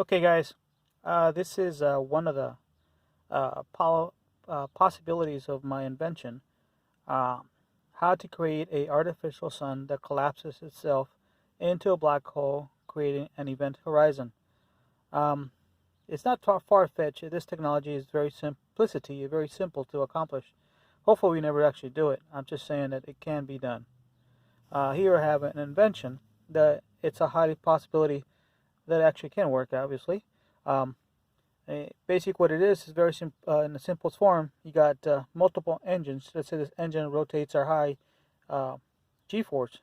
Okay, guys, this is one of the possibilities of my invention. Uh, how to create a artificial sun that collapses itself into a black hole, creating an event horizon. Um, it's not far-fetched. This technology is very simple to accomplish. Hopefully, we never actually do it. I'm just saying that it can be done. Here I have an invention that it's a highly possibility that actually can work. Obviously. Um, Basic what it is very simple. In the simplest form, you got multiple engines. Let's say this engine rotates our high g-force.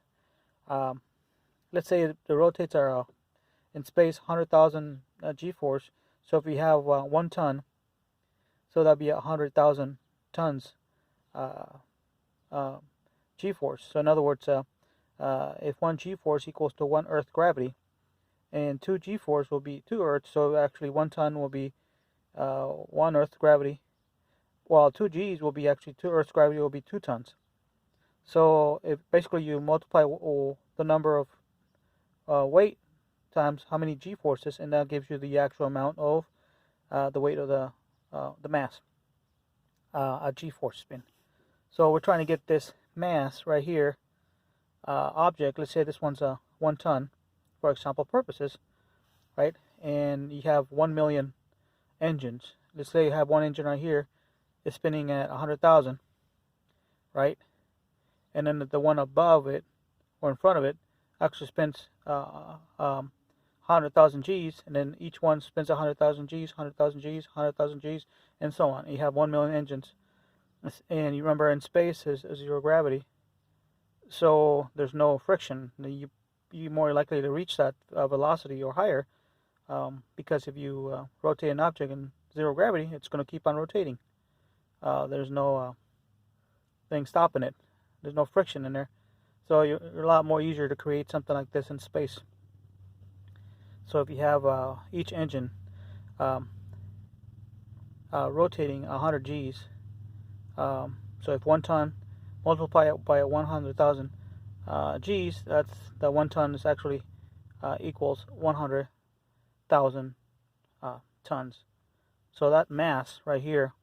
Um, let's say it rotates our in space 100,000 g-force. So if we have 1 ton, so that'd be 100,000 tons uh, uh, g-force. So in other words, if 1 g-force equals to 1 Earth gravity, and 2 g-force will be 2 Earths. So actually 1 ton will be 1 Earth gravity, while 2 G's will be actually 2 Earth's gravity will be 2 tons. So if basically you multiply the number of weight times how many G forces, and that gives you the actual amount of the weight of the mass, a G force spin. So we're trying to get this mass right here, object. Let's say this one's 1 ton, for example purposes, right? And you have 1 million engines. Let's say you have one engine right here is spinning at 100,000, right? And then the one above it or in front of it actually spins 100,000 G's, and then each one spins 100,000 G's, 100,000 G's, 100,000 G's, and so on. You have 1 million engines, and you remember in space is zero gravity, so there's no friction. You're more likely to reach that velocity or higher, because if you rotate an object in zero gravity, it's going to keep on rotating. There's no thing stopping it. There's no friction in there. So you're a lot more easier to create something like this in space. So if you have each engine um, rotating 100 G's, so if 1 ton, multiply it by 100,000 G's, that's the 1 ton is actually equals 100,000 tons. So that mass right here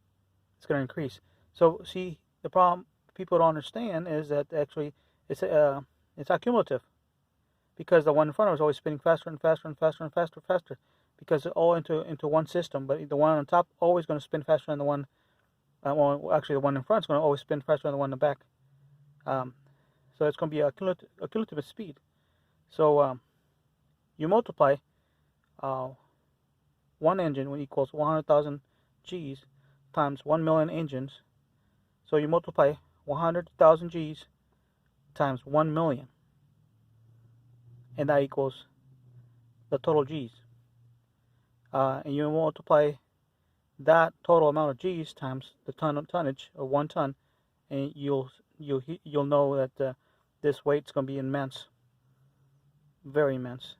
is going to increase. So see, the problem people don't understand is that actually it's accumulative, because the one in front of us is always spinning faster and faster and faster and faster and faster, because it's all into one system. But the one on top always going to spin faster than the one. Well, actually, the one in front is going to always spin faster than the one in the back. So it's going to be a cumulative speed. So you multiply one engine when equals 100,000 G's times 1 million engines. So you multiply 100,000 G's times 1 million, and that equals the total G's. And you multiply that total amount of G's times the tonnage of 1 ton, and you'll know that this weight's going to be immense, very immense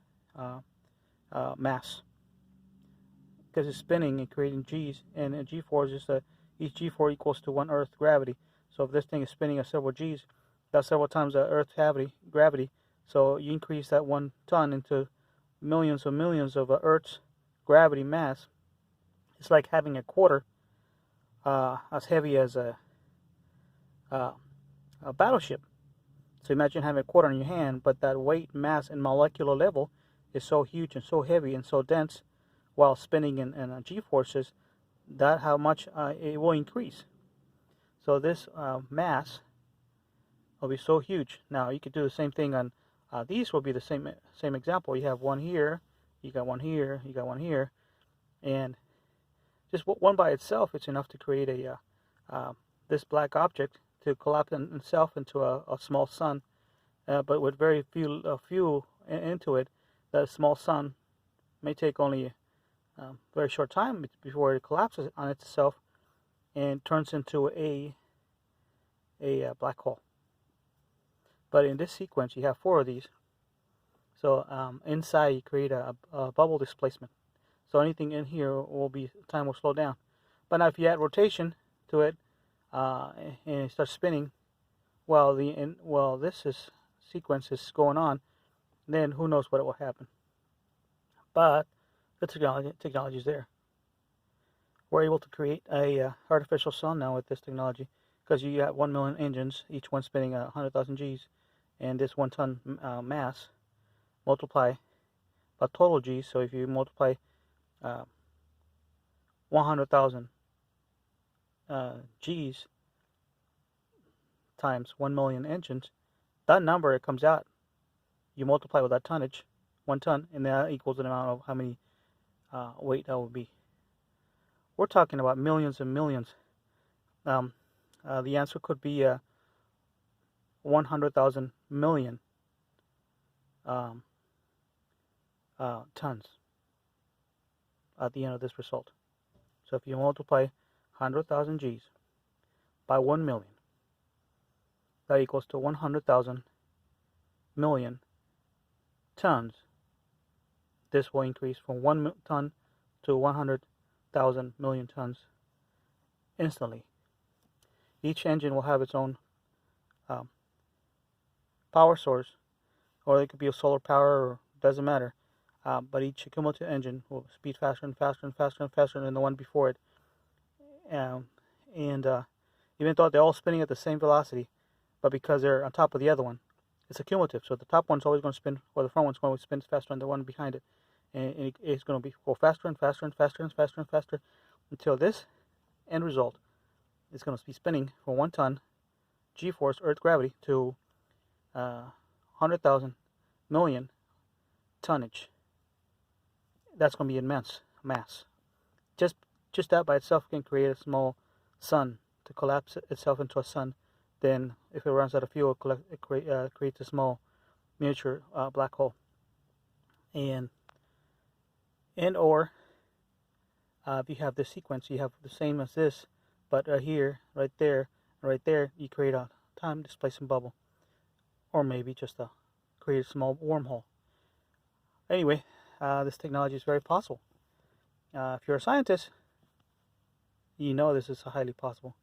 mass, because it's spinning and creating G's, and a G force is each G force equals to 1 Earth gravity. So if this thing is spinning at several G's, that's several times the Earth gravity. So you increase that 1 ton into millions of Earth's gravity mass. It's like having a quarter as heavy as a battleship. So imagine having a quarter in your hand, but that weight, mass, and molecular level is so huge and so heavy and so dense, while spinning in G-forces, that how much it will increase. So this mass will be so huge. Now you could do the same thing on these. Will be the same example. You have one here, you got one here, you got one here, and just one by itself, it's enough to create a this black object to collapse itself into a small sun. But with very few fuel into it, that small sun may take only a very short time before it collapses on itself and turns into a black hole. But in this sequence, you have 4 of these. So inside, you create a bubble displacement. So anything in here time will slow down. But now if you add rotation to it and it starts spinning while this sequence is going on, then who knows what will happen. But The technology is there. We're able to create a artificial sun now with this technology, because you got 1 million engines, each one spinning 100,000 G's, and this 1 ton mass multiply by total G's. So if you multiply 100,000 G's times 1 million engines, that number it comes out, you multiply with that tonnage, 1 ton, and that equals the amount of how many weight that would be. We're talking about millions and millions. The answer could be 100,000 million tons at the end of this result. So if you multiply 100,000 G's by 1 million, that equals to 100,000 million tons. This will increase from 1 ton to 100,000 million tons instantly. Each engine will have its own power source, or it could be a solar power, or doesn't matter. But each cumulative engine will speed faster and faster and faster and faster than the one before it. Even though they're all spinning at the same velocity, but because they're on top of the other one, it's a cumulative. So the top one's always going to spin, or the front one's going to spin faster than the one behind it. And it's going to go faster and faster and faster and faster and faster until this end result is going to be spinning from 1 ton G-force, Earth gravity, to 100,000 million tonnage. That's going to be immense mass. Just that by itself can create a small sun to collapse itself into a sun. Then, if it runs out of fuel, it creates a small miniature black hole. And or if you have this sequence, you have the same as this, but here, right there, you create a time displacement bubble, or maybe just create a small wormhole. Anyway, this technology is very possible. If you're a scientist, you know this is highly possible.